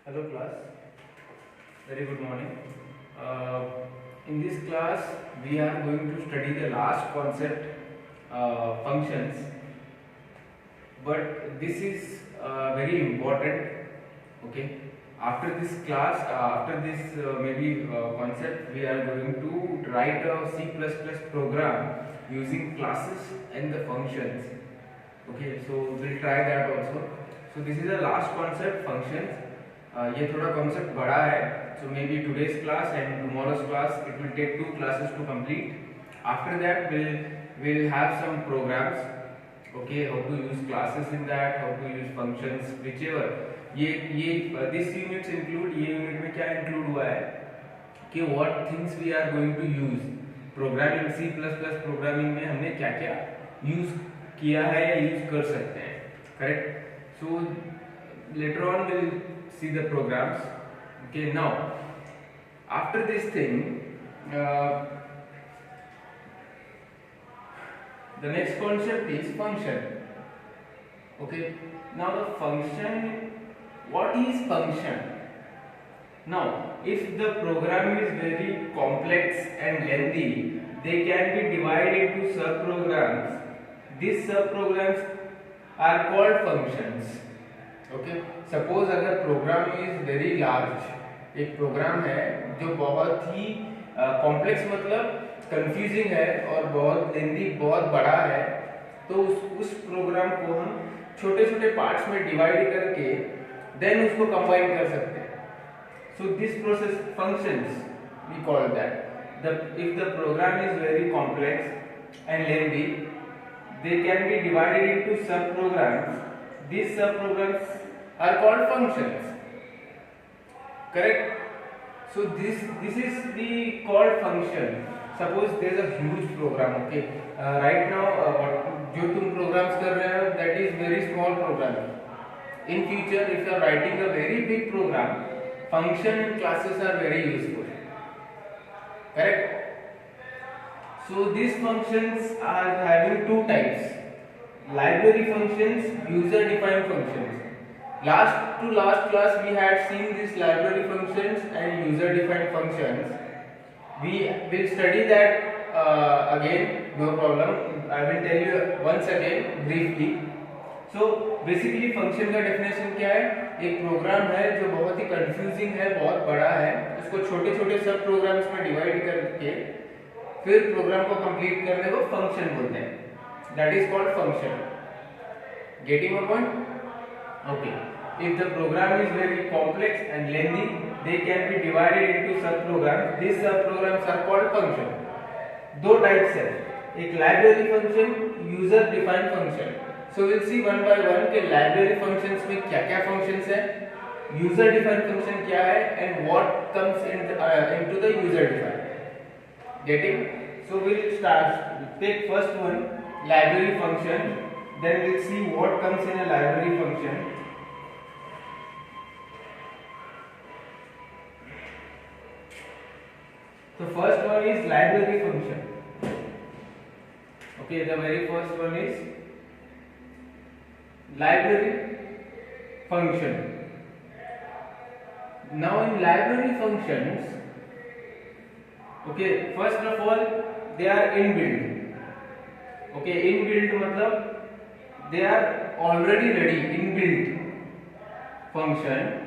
Hello class, very good morning. In this class we are going to study the last concept, functions, but this is very important. Okay, after this class, after this maybe concept, we are going to write a C++ program using classes and the functions. Okay, so we'll try that also. So this is the last concept, functions. ये थोड़ा concept बड़ा है, so maybe today's class and tomorrow's class it will take 2 classes to complete. After that we'll have some programs. Okay, how to use classes in that, how to use functions, whichever. ये this units include, ये unit में क्या include हुआ है कि what things we are going to use. Programming C++ programming में हमने क्या क्या use किया है या use कर सकते हैं, correct? So later on we'll see the programs. Okay, now after this thing, the next concept is function. Okay, now the function, what is function? Now if the program is very complex and lengthy, they can be divided into subprograms. These subprograms are called functions. Okay, suppose अगर program is very large, एक program है जो बहुत ही complex मतलब confusing है और बहुत lengthy, बहुत बड़ा है, तो उस program को हम छोटे छोटे parts में divide करके then उसको combine कर सकते हैं. So this process functions we call that. If the program is very complex and lengthy, they can be divided into subprograms. These subprograms are called functions. Correct? So this is the called function. Suppose there is a huge program. Okay, right now जो तुम programs कर रहे हो that is very small program. In future, if you are writing a very big program, function and classes are very useful. Correct? So these functions are having two types: library functions, user defined functions. Last class we had seen these library functions and user defined functions. We will study that again, no problem. I will tell you once again briefly. So basically function का definition क्या है? एक programme है जो बहुत ही confusing है, बहुत बड़ा है, उसको छोटे छोटे सब प्रोग्राम्स में डिवाइड करके फिर प्रोग्राम को कंप्लीट करने को फंक्शन बोलते हैं. That is called function. Getting my point? Okay. If the program is very complex and lengthy, they can be divided into subprograms. These subprograms are called function. दो types है, एक library function, user defined function. So we'll see one by one कि library functions में क्या क्या functions है, user defined function क्या है, and what comes into the user defined. Getting? So we'll start. Take first one, library function. Then we'll see what comes in a library function. So first one is library function. Okay, the very first one is library function. Now in library functions, okay, first of all they are inbuilt. Okay, inbuilt मतलब they are already ready, inbuilt function.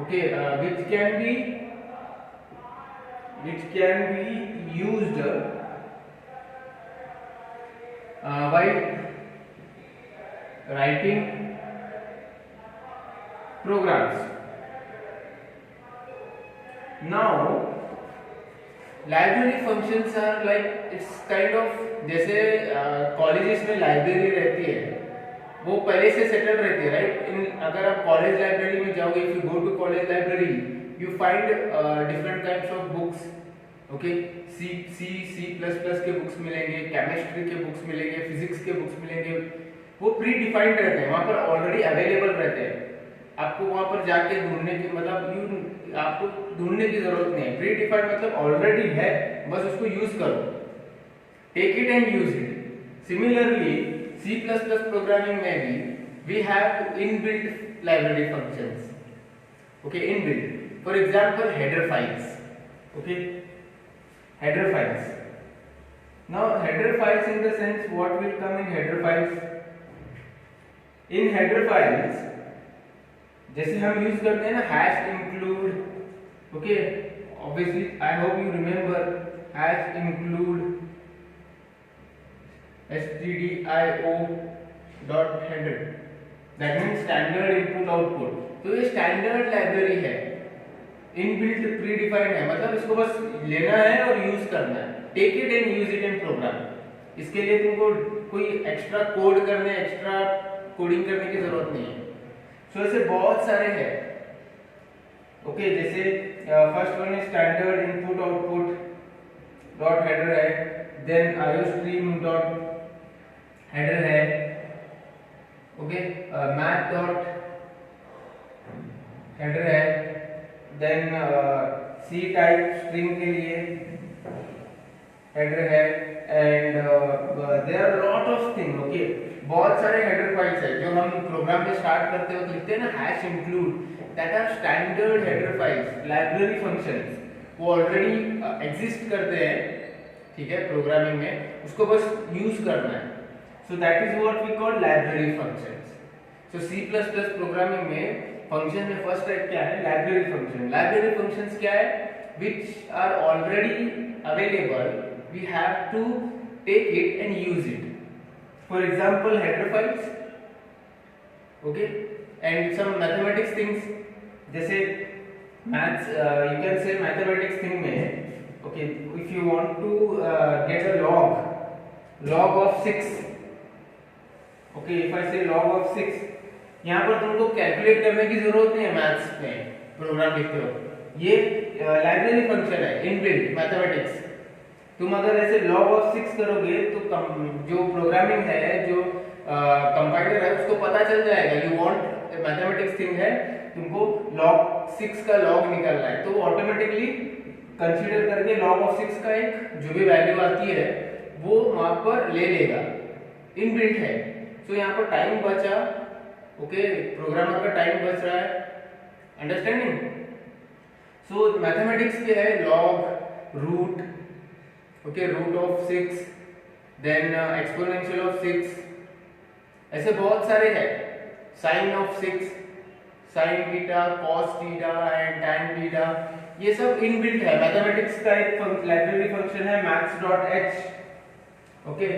Okay, which can be used while writing programs. Now library functions are like, it's kind of जैसे colleges में library रहती है वो पहले से settle रहती है, राइट? अगर आप कॉलेज लाइब्रेरी में जाओगे, if you go to college library you find different types of books. Okay, C plus plus के बुक्स मिलेंगे, केमिस्ट्री के बुक्स मिलेंगे, फिजिक्स के बुक्स मिलेंगे. वो प्री डिफाइंड रहते हैं, वहाँ पर ऑलरेडी अवेलेबल रहते हैं. आपको वहाँ पर जाके ढूंढने की मतलब आपको ढूंढने की जरूरत नहीं है. प्री डिफाइंड मतलब ऑलरेडी है, बस उसको यूज करो. Take it and use it. Similarly C++ programming में भी we have inbuilt library functions. Okay, inbuilt. For example, header files. Okay, header files. Now, header files in the sense, what will come in header files? In header files, जैसे हम use करते हैं ना hash include. Okay, obviously I hope you remember hash include stdio dot header, that means standard input output. तो ये standard library है, inbuilt pre defined है, मतलब इसको बस लेना है और यूज करना है. Take it and use it in program. इसके लिए तुमको कोई एक्स्ट्रा कोड करने, एक्स्ट्रा कोडिंग करने की जरूरत नहीं है. सो ऐसे बहुत सारे हैं. ओके, जैसे first one is standard input output dot header है, देन आईओस्ट्रीम डॉट हेडर है. ओके, मैथ डॉट हेडर है, देन सी टाइप स्ट्रिंग के लिए हेडर है, and there are lot of thing. Okay, बहुत सारे हेडर फाइल्स है जो हम प्रोग्राम में स्टार्ट करते वक्त लिखते हैं ना, hash include, that are standard header files, library functions. वो ऑलरेडी एग्जिस्ट करते हैं, ठीक है, प्रोग्रामिंग में, उसको बस यूज करना है. So that is what we call library functions. So C++ programming में फंक्शन में फर्स्ट टाइप क्या है? Library function. लाइब्रेरी फंक्शंस क्या है? which are already available, we have to take it and use it. For example, header files, okay, and some mathematics things. जैसे maths, you can say mathematics thing में, okay, if you want to get a log of 6, okay, if I say log of 6, यहाँ पर तुमको calculate करने की जरूरत नहीं है. मैथ्स में प्रोग्राम लिखते हो, ये लाइब्रेरी फंक्शन है, इनबिल्ट मैथमेटिक्स. तुम अगर ऐसे log of 6 करोगे तो जो प्रोग्रामिंग है, जो कंपाइलर है, उसको पता चल जाएगा यू वांट मैथमेटिक्स थिंग है, तुमको log 6 का log निकालना है, तो ऑटोमेटिकली कंसीडर करके log of 6 का एक जो भी वैल्यू आती है वो वहां पर ले लेगा, इनबिल्ट है. सो यहाँ पर टाइम बचा. ओके, प्रोग्रामर का टाइम बच रहा है. अंडरस्टैंडिंग? सो मैथमेटिक्स के है log, root, okay, root of 6, then exponential of 6, ऐसे बहुत सारे हैं. Sine of 6, sine theta, cos theta and tan theta, ये सब इनबिल्ट है. मैथमेटिक्स का एक लाइब्रेरी फंक्शन है maths.h. Okay,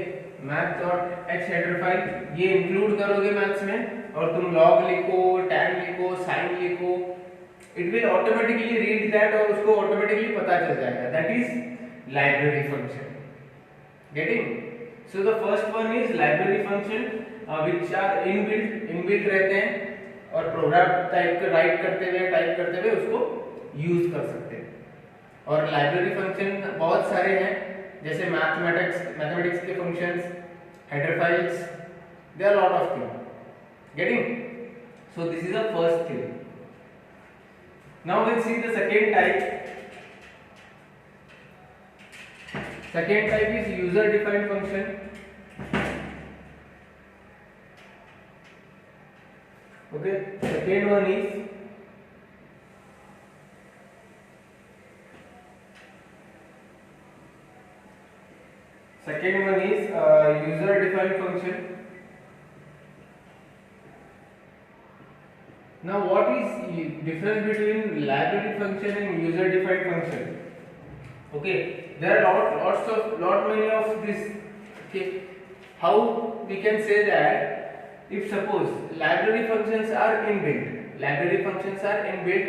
maths.h header file, ये इंक्लूड करोगे मैथ्स में और तुम log लिखो, tan लिखो, sin लिखो, it will automatically read that और उसको ऑटोमेटिकली पता चल जाएगा. That is library function. Getting? So the first one is library function which are inbuilt रहते हैं और प्रोग्राम टाइप करते हुए उसको यूज कर सकते हैं. और लाइब्रेरी फंक्शन बहुत सारे हैं, जैसे मैथमेटिक्स के functions, header files, there are lot of thing. Getting? So this is the first thing. Now we'll see the second type. Second type is user defined function. Okay, second one is user defined function. Now what is difference between library function and user defined function? Okay, there are lot many of this. Okay, how we can say that if suppose library functions are inbuilt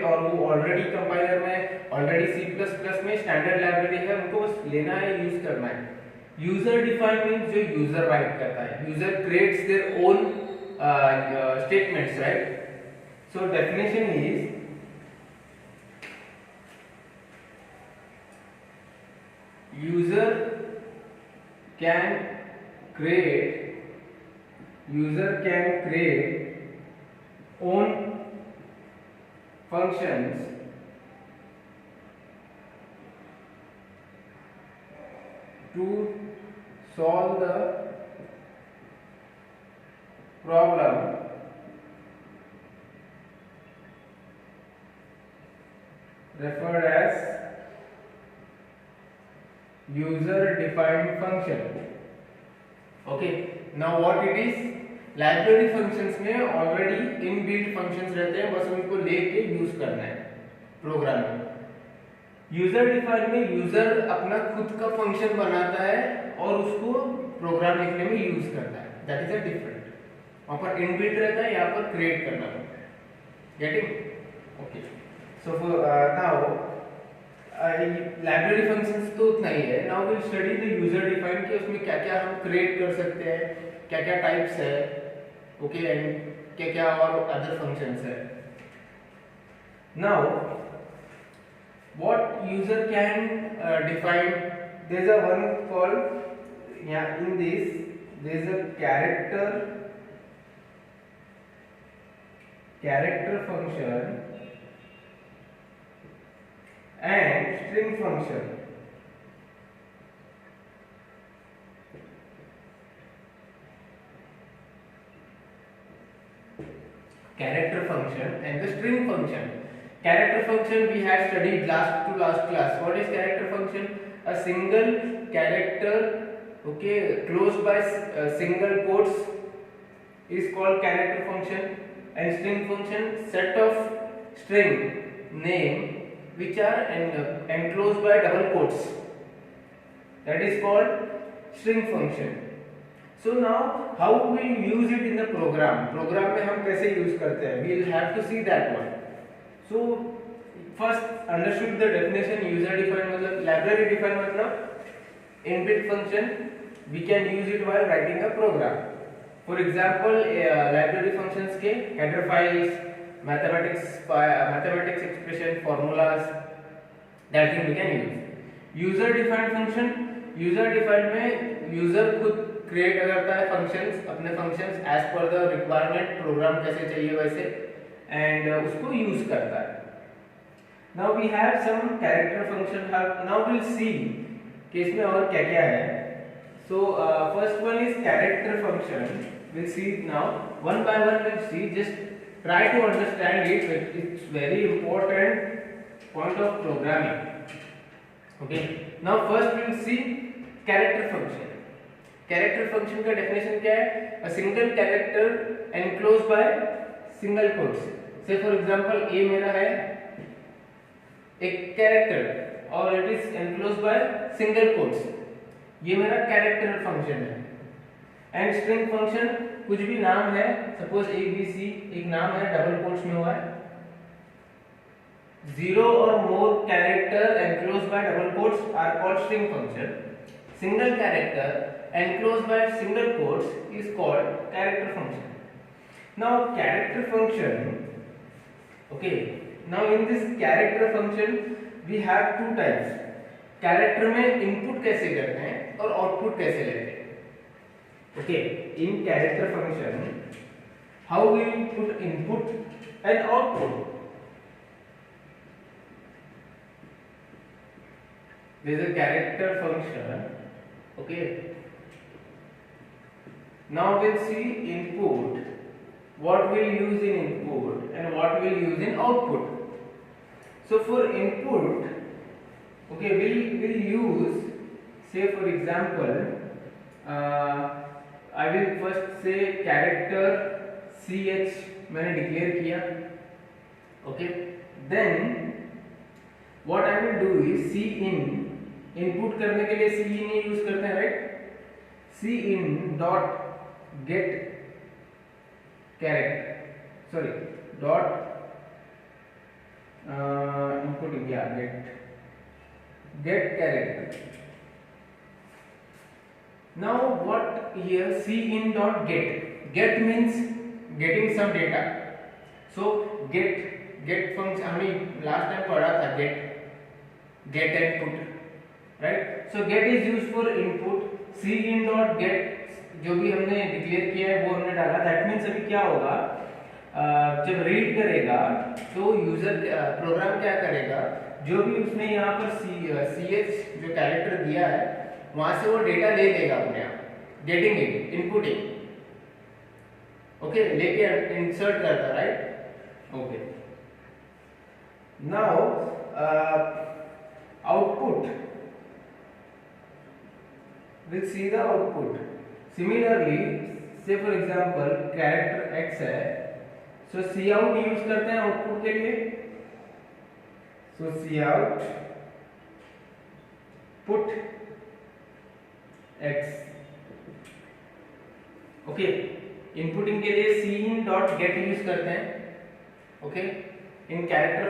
और वो already compiler में, already C++ में standard library है, उनको बस लेना है, use करना है. यूजर डिफाइंड मींस जो यूजर राइट करता है, user creates their own statements, right? So definition is user can create own functions to solve the problem referred as user defined function. Okay, now what it is? Library functions में already inbuilt functions रहते हैं, बस उनको लेके use करना है programme में। User define में यूजर अपना खुद का फंक्शन बनाता है और उसको प्रोग्राम लिखने में यूज करता है, दैट इज अ डिफरेंट। वहां पर इनबिल्ट रहता है, यहाँ पर क्रिएट करना पड़ता है। Getting? Okay, so now library functions तो उतना ही है। Now will study the user define कि उसमें क्या क्या हम क्रिएट कर सकते हैं, क्या क्या टाइप्स है, ओके, एंड क्या क्या और अदर फंक्शंस है। Now what user can define, there is a one called, yeah, in this there is a character function and string function. Character function and the string function. Character function we had studied last class. What is character function? A single character, okay, closed by single quotes is called character function, and string function, set of string name which are enclosed by double quotes, that is called string function. So now how we use it in the program में हम कैसे use करते हैं, we will have to see that one. So first understood the definition. User defined मतलब library defined मतलब inbuilt function, we can use it while writing a program. For example, library functions के header files, mathematics expression, formulas, that thing we can use. User defined function, user defined में user खुद create करता है functions, अपने functions as per the requirement, program कैसे चाहिए वैसे, and उसको यूज करता है। Now we have some character function, now will see कि इसमें और क्या क्या है। So first one is character function, will see now one by one, will see, just try to understand it, it's very important point of programming. Okay, now first will see character function. Character function का definition क्या है? A single character enclose by single quotes. Say for example ए मेरा है एक character और it is enclose by single quotes, ये मेरा character function है। एंड स्ट्रिंग फंक्शन कुछ भी नाम है, सपोज ए बी सी एक नाम है, डबल कोट्स में हुआ है, जीरो और more character enclose by double quotes are called string function. Single character enclosed by single quotes is called character function. Now character function, okay, now in this character function we have two types. Character में input कैसे करते हैं और output कैसे लेते हैं। Okay, in character function how we put input and output. There is a character function. Okay, now we'll see input, what we'll use in input and what we'll use in output. So for input, okay, we'll use, say for example, I will first say character ch मैंने declare किया, okay, then what I will do is cin, input करने के लिए cin use करते हैं, right. Cin dot get character, sorry dot input India get character. Now what here cin dot get means getting some data. So get function हमें last time पढ़ा था, get and put, right. So get is used for input, cin dot get जो भी हमने declare किया है वो हमने डाला। दैट मीन्स अभी क्या होगा, जब रीड करेगा तो यूजर प्रोग्राम क्या करेगा, जो भी उसने यहाँ पर सी एच जो कैरेक्टर दिया है वहां से वो डेटा ले लेगा अपने आप, गेटिंग इट, इनपुटिंग, ओके, लेके इंसर्ट करता, right. Okay, now output, we'll see the output. Similarly, say for example character x है, so cout यूज करते हैं आउटपुट के लिए, so cout put x, okay. Inputting के लिए cin डॉट गेट यूज करते हैं, ओके। इन कैरेक्टर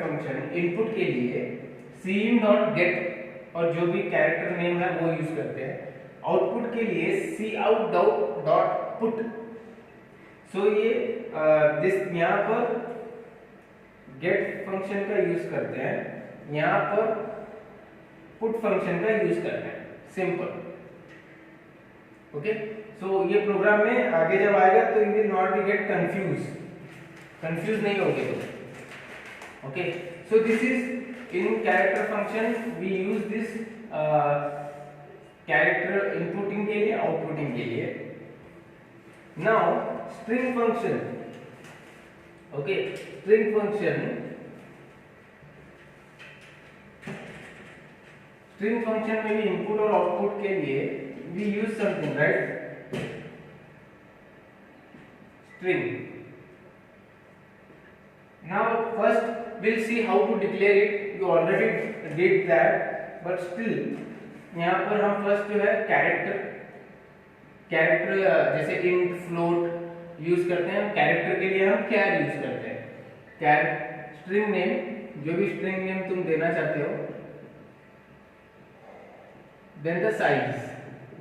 फंक्शन इनपुट के लिए cin डॉट गेट और जो भी कैरेक्टर नेम है वो यूज करते हैं। आउटपुट के लिए cout डॉट पुट। सो ये दिस यहाँ पर गेट फंक्शन का यूज करते हैं, यहाँ पर पुट फंक्शन का यूज करते हैं, सिंपल, ओके। सो ये प्रोग्राम में आगे जब आएगा तो you will not be get confuse नहीं होगे तो, okay. So this is in character function we use this character inputting के लिए, आउटपुटिंग के लिए। Now string function, okay. String function में भी इनपुट और आउटपुट के लिए we use something, right? String. Now first we'll see how to declare it. You already did that, but still यहाँ पर हम फर्स्ट जो है कैरेक्टर जैसे int, float यूज करते हैं। कैरेक्टर के लिए हम char यूज करते हैं। स्ट्रिंग नेम, जो भी स्ट्रिंग नेम तुम देना चाहते हो, देन द साइज,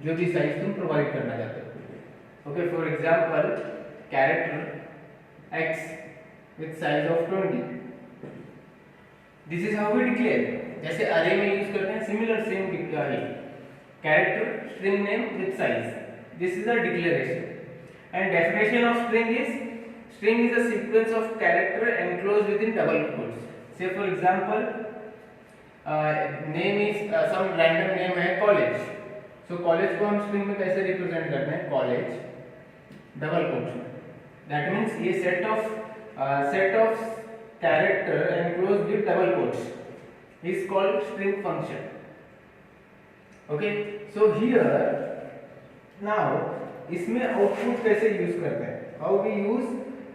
जो भी साइज तुम प्रोवाइड करना चाहते हो, okay. For example character x with size of 20, this is how we declare. जैसे अरे में यूज करते हैं, similar same character string name with size, this is a declaration. And definition of string is a sequence of character enclosed within double quotes. Say for example name is some random name है college, so college को हम string में कैसे represent करते हैं, college double quotes में। That means ये set of character enclosed with double quotes is called string function, okay. So here now इसमें आउटपुट कैसे यूज करते हैं, how we use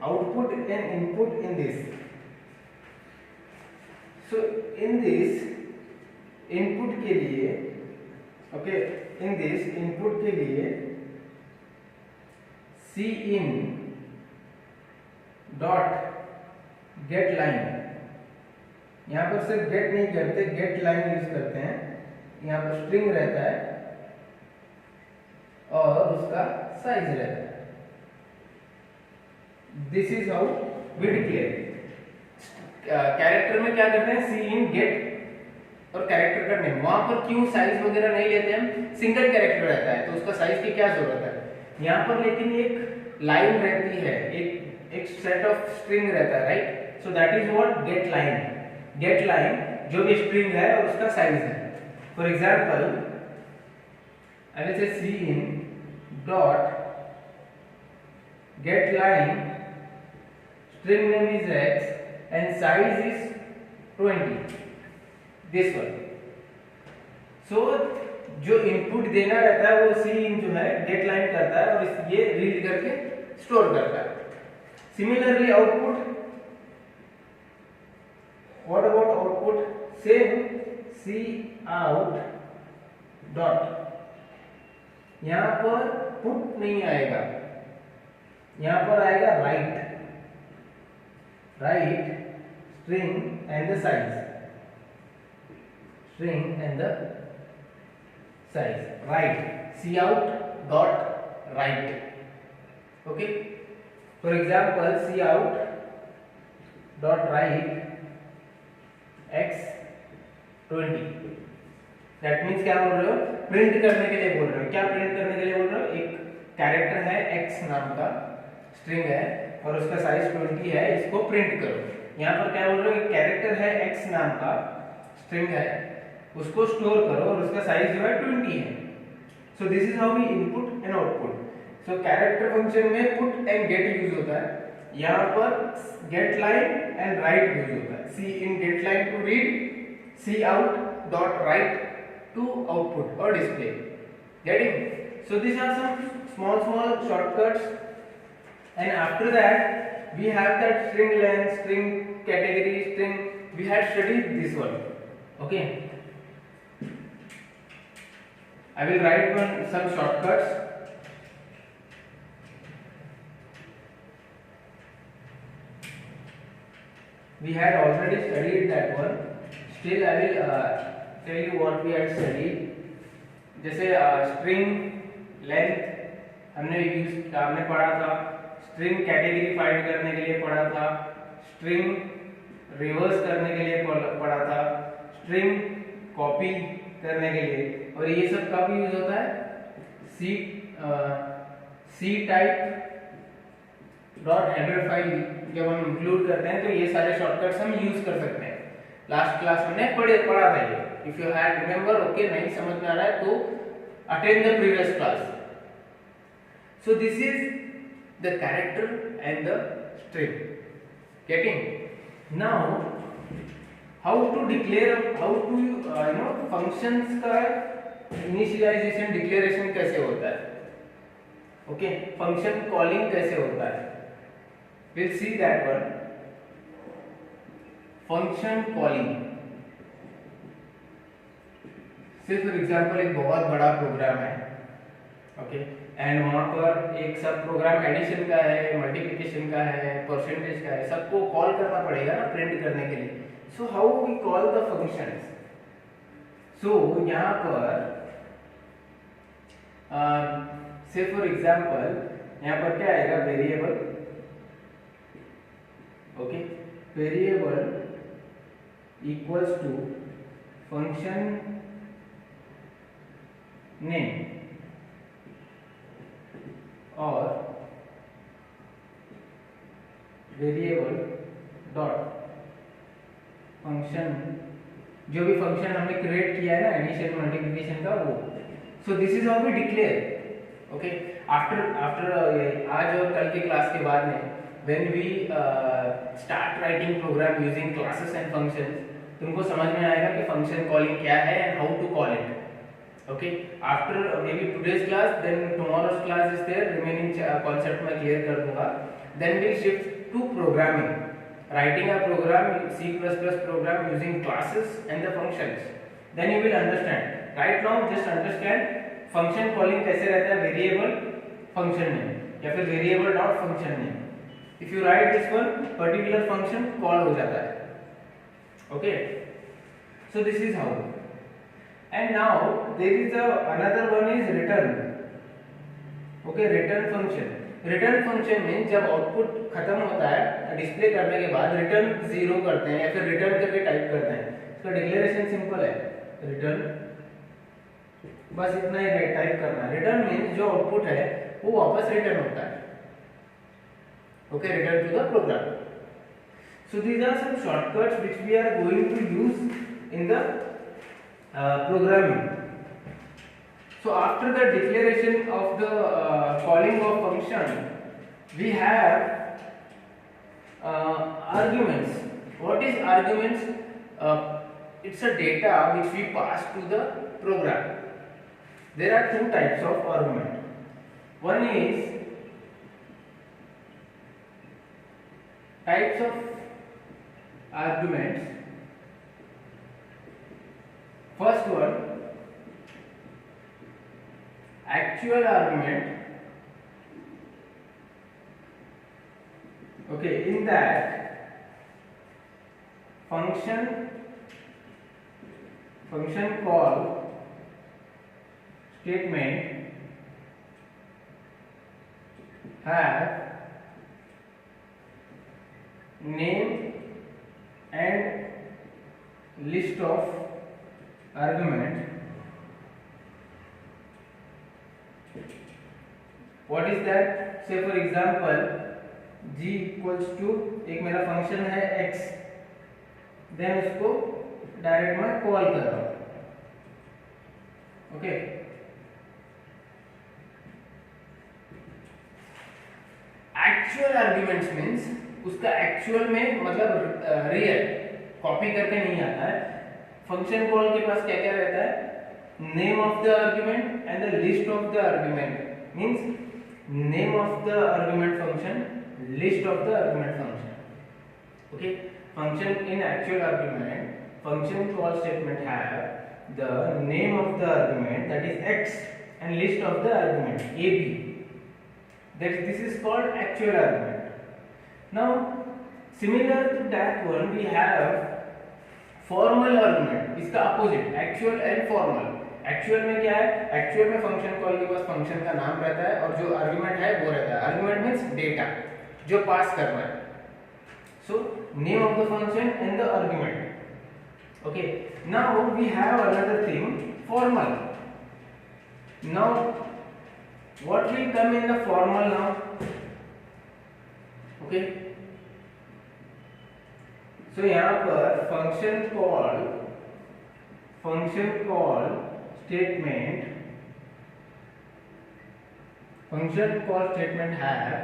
output and input in this. So in this input के लिए, okay, in this input के लिए cin dot get line, यहां पर सिर्फ गेट नहीं करते, गेट लाइन यूज करते हैं। यहां पर स्ट्रिंग रहता है और उसका साइज रहता है। This is how we declare. Character में क्या करते हैं, cin गेट और कैरेक्टर का नेम। वहां पर क्यों साइज वगैरह नहीं लेते हम, सिंगल कैरेक्टर रहता है तो उसका साइज की क्या जरूरत है। यहाँ पर लेकिन एक लाइन रहती है, एक सेट ऑफ स्ट्रिंग रहता है, right. So that is what get line, जो भी स्ट्रिंग है और उसका साइज है। For example I will say cin dot get line, string name is x and size is 20, this one. So जो input देना रहता है वो cin जो है गेट लाइन करता है और ये रीड करके स्टोर करता है। Similarly output, what about output, same cout dot, यहां पर पुट नहीं आएगा, यहां पर आएगा right string and the size, string and the size, write cout dot write, okay. For example cout dot write x 20, that means क्या बोल रहे हो, प्रिंट करने के लिए बोल रहे हो। क्या प्रिंट करने के लिए बोल रहे हो, एक कैरेक्टर है x नाम का स्ट्रिंग है और उसका साइज 20 है, इसको प्रिंट करो। यहाँ पर क्या बोल रहे हो, एक कैरेक्टर है x नाम का स्ट्रिंग है, उसको स्टोर करो और उसका साइज जो है 20 है। So this is how we input and output. So character function में पुट एंड गेट यूज होता है यहाँ पर get line and write use होता है. Cin get line to read, cout dot write to output or display. Getting? So these are some small shortcuts, and after that we have that string length, string category, string. We had studied this one. Okay. I will write some shortcuts. We had already studied that one. Still I will tell you what we had studied. जैसे string length हमने पढ़ा था, string category find करने के लिए पढ़ा था, string reverse करने के लिए पढ़ा था, स्ट्रिंग कॉपी करने के लिए. और ये सब कब यूज होता है? C type dot header file जब हम इंक्लूड करते हैं तो ये सारे शॉर्टकट्स हम यूज कर सकते हैं. लास्ट क्लास हमने पढ़ा था ये. If you had remember, okay, नहीं समझ में आ रहा है तो attend the previous class. So this is the character and the string. Getting? Now how to declare, how to functions का इनिशियलाइजेशन डिक्लेरेशन कैसे होता है. ओके, फंक्शन कॉलिंग कैसे होता है. Will see that one. Function calling से for example एक बहुत बड़ा प्रोग्राम है. ओके, एंड वहां पर एक सब प्रोग्राम एडिशन का है, मल्टीप्लिकेशन का है, परसेंटेज का है, सबको कॉल करना पड़ेगा ना प्रिंट करने के लिए. So how we call the functions. So यहाँ पर से फॉर एग्जांपल यहाँ पर क्या आएगा? Variable. Okay, variable equals to function name और वेरिएबल डॉट फंक्शन, जो भी फंक्शन हमने क्रिएट किया है ना एडिशन मल्टीप्लिकेशन का वो. So this is how we declare. Okay, after आज और कल के क्लास के बाद में when we start writing program using classes and functions, तुमको समझ में आएगा कि function calling क्या है and how to call it. Okay, after maybe today's class, then tomorrow's class is there, remaining concept मैं clear कर दूंगा. Then we shift to programming, writing a program, C++ program using classes and the functions. Then you will understand. Right now just understand function calling कैसे रहता है. variable function name या फिर variable dot function name. If you write this one, particular function call हो जाता है. Okay, so this is how. And now there is another one is return. Okay, return function. Return function में जब output खत्म होता है display करने के बाद रिटर्न 0 करते हैं या फिर रिटर्न करके टाइप करते हैं. इसका डिक्लेरेशन सिंपल है, रिटर्न. बस इतना ही टाइप करना है. रिटर्न मीन्स जो आउटपुट है वो वापस रिटर्न होता है. Okay, return to the program. So these are some shortcuts which we are going to use in the programming. So after the declaration of the calling of function, we have arguments. What is arguments? It's a data which we pass to the program. There are two types of argument. One is types of arguments. First one, actual argument. Okay, in that function call statement have name and list of argument. What is that? Say for example, g equals to एक मेरा function है x, then उसको direct मैं call कर रहा हूँ. Okay, actual arguments means उसका actual में मतलब रियल कॉपी करके नहीं आता है। फंक्शन कॉल के पास क्या क्या रहता है, name of the argument and the list of the argument means name of the argument function, list of the argument function. Okay, function in actual argument function call statement have the name of the argument, that is x, and list of the argument a b, that this is called actual argument. Now similar to that one we have formal argument, इसका opposite actual and formal। Actual में क्या है, actual में function call के पास function का नाम रहता है और जो आर्गुमेंट है वो रहता है। आर्गुमेंट मींस डेटा जो पास करना है, so name of the function and the argument. Okay, now we have another thing, formal. Now what will come in the formal now? Okay, so यहाँ पर function call statement, function call statement have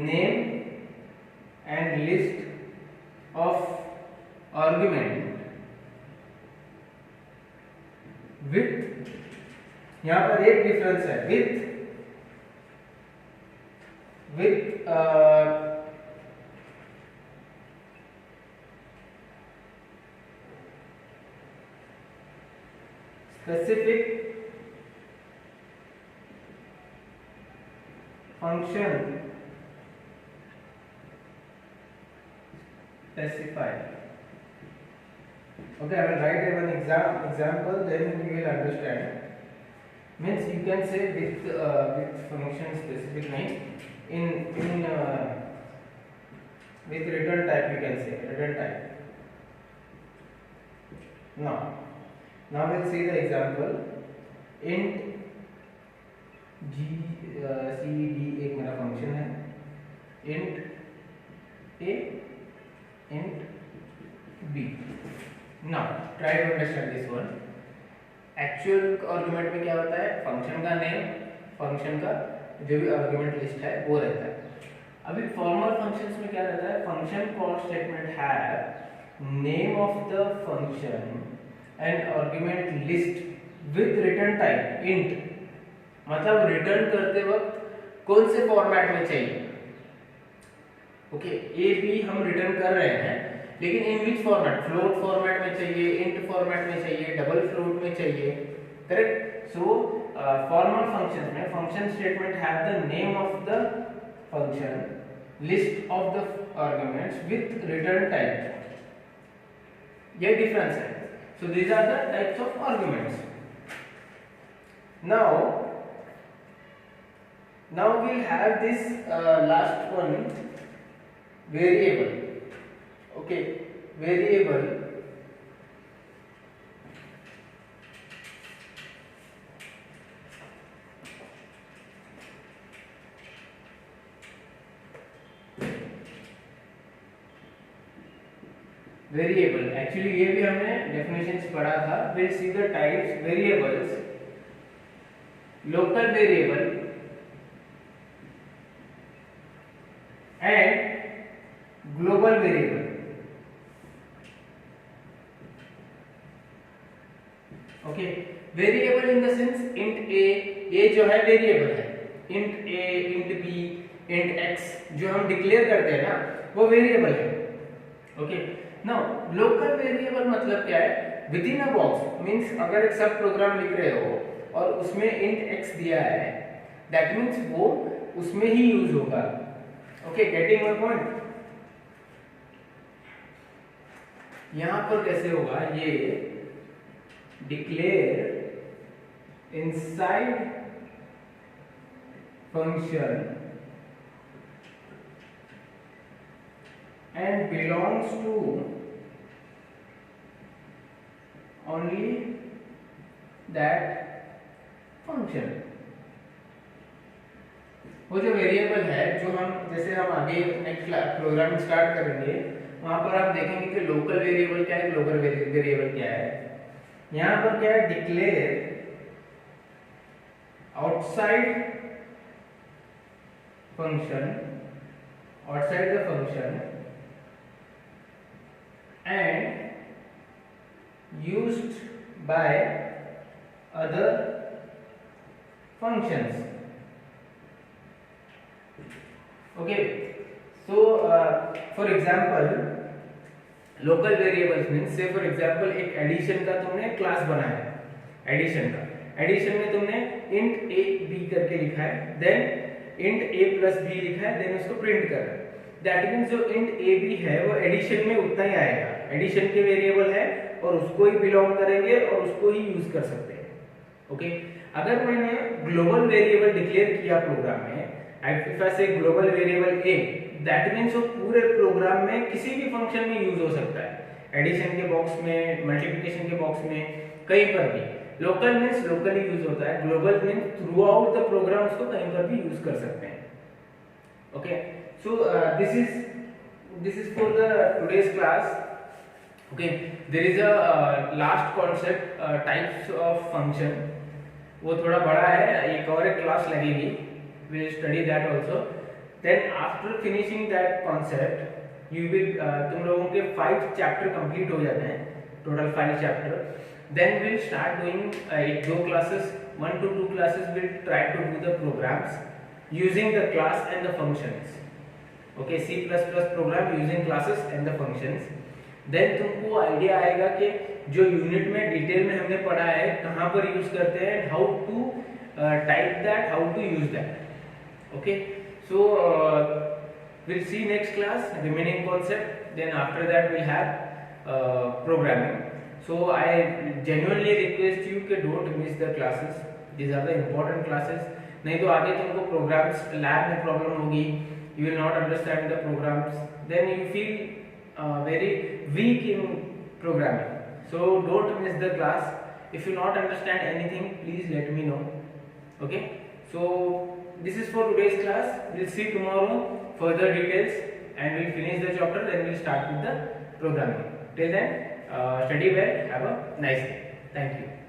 name and list of argument with, यहां पर एक difference है, with specific function specified। Okay, I will write one example, then you will understand. Means you can say with function specific name in with return type, you can say return type. Now we'll see the example। int gcd एक मेरा function है, int a int b। Now try to understand this one। Actual argument में क्या होता है, function का name, function का जो भी आर्गुमेंट लिस्ट है वो रहता है। अभी फॉर्मल फंक्शंस में क्या रहता है, function call statement have name of the function and argument list with return type int, मतलब रिटर्न करते वक्त कौन से फॉर्मेट में चाहिए। ओके, ए बी हम रिटर्न कर रहे हैं, लेकिन इन विच फॉर्मेट, फ्लोट फॉर्मेट में चाहिए, इंट फॉर्मेट में चाहिए, डबल फ्लोट में चाहिए, करेक्ट। सो फॉर्मल फंक्शंस में function statement have the name of the function, list of the arguments with return type, ये डिफरेंस है। So these are the types of arguments. now we'll have this last one, variable। okay, variable actually ये भी हमने definitions पढ़ा था। we'll see the types variables, local variable and global variable। Okay, variable in the sense int a जो है variable है, int a, int b, int x जो हम डिक्लेयर करते हैं ना वो वेरिएबल है। ओके, नाउ लोकल वेरिएबल मतलब क्या है, with in a box means अगर एक सब प्रोग्राम लिख रहे हो और उसमें इंट एक्स दिया है, दैट मींस वो उसमें ही यूज होगा। Okay, getting my point. यहां पर कैसे होगा, ये declare inside function and belongs to only that function। वो जो वेरिएबल है, जो हम जैसे हम आगे नेक्स्ट प्रोग्राम स्टार्ट करेंगे वहां पर आप देखेंगे कि लोकल वेरिएबल क्या है, ग्लोबल वेरिएबल क्या है। यहां पर क्या है, declare outside function outside the function and used by other functions. Okay, so for example local variables means say for example एक एडिशन का तुमने क्लास बनाया, एडिशन में तुमने int a b करके लिखा है, then int a plus b लिखा है, देन उसको प्रिंट कर रहा है. दैट मींस जो int a b है वो एडिशन में उतना ही आएगा, एडिशन के वेरिएबल है और उसको ही बिलोंग करेंगे और उसको ही यूज कर सकते हैं. ओके, अगर मैंने ग्लोबल वेरिएबल डिक्लेयर किया प्रोग्राम में, इफ आई से global variable a, that means वो पूरे प्रोग्राम में किसी भी फंक्शन में यूज हो सकता है, एडिशन के बॉक्स में, मल्टीप्लिकेशन के बॉक्स में, कहीं पर भी. लोकल मींस लोकली यूज होता है, global means throughout the program उसको कहीं पर भी यूज कर सकते हैं. Okay, so this is for the today's class. Okay, there is a last concept types of function, वो थोड़ा बड़ा है, एक और एक क्लास लगेगी, we will study that also. Then after finishing that concept you will तुम लोगों के 5 चैप्टर कंप्लीट हो जाते हैं, total 5 chapter. Then we will start doing 2 classes, 1 to 2 classes will try to do the programs using the class and the functions. Okay, C++ program using classes and the functions. Then तुमको idea आएगा कि जो unit में detail में हमने पढ़ा है कहाँ पर यूज करते हैं, how to type that, how to use that. Okay, so we'll see next class remaining concept, then after that we'll have programming. So I genuinely request you कि don't miss the classes, these are the important classes. नहीं तो आगे तुमको programs lab में problem होगी, you will not understand the programs, then you feel very weak in programming. So don't miss the class. If you not understand anything, please let me know. Okay, so this is for today's class. We'll see tomorrow further details and we'll finish the chapter, then we'll start with the programming. Till then, study well, have a nice day. Thank you.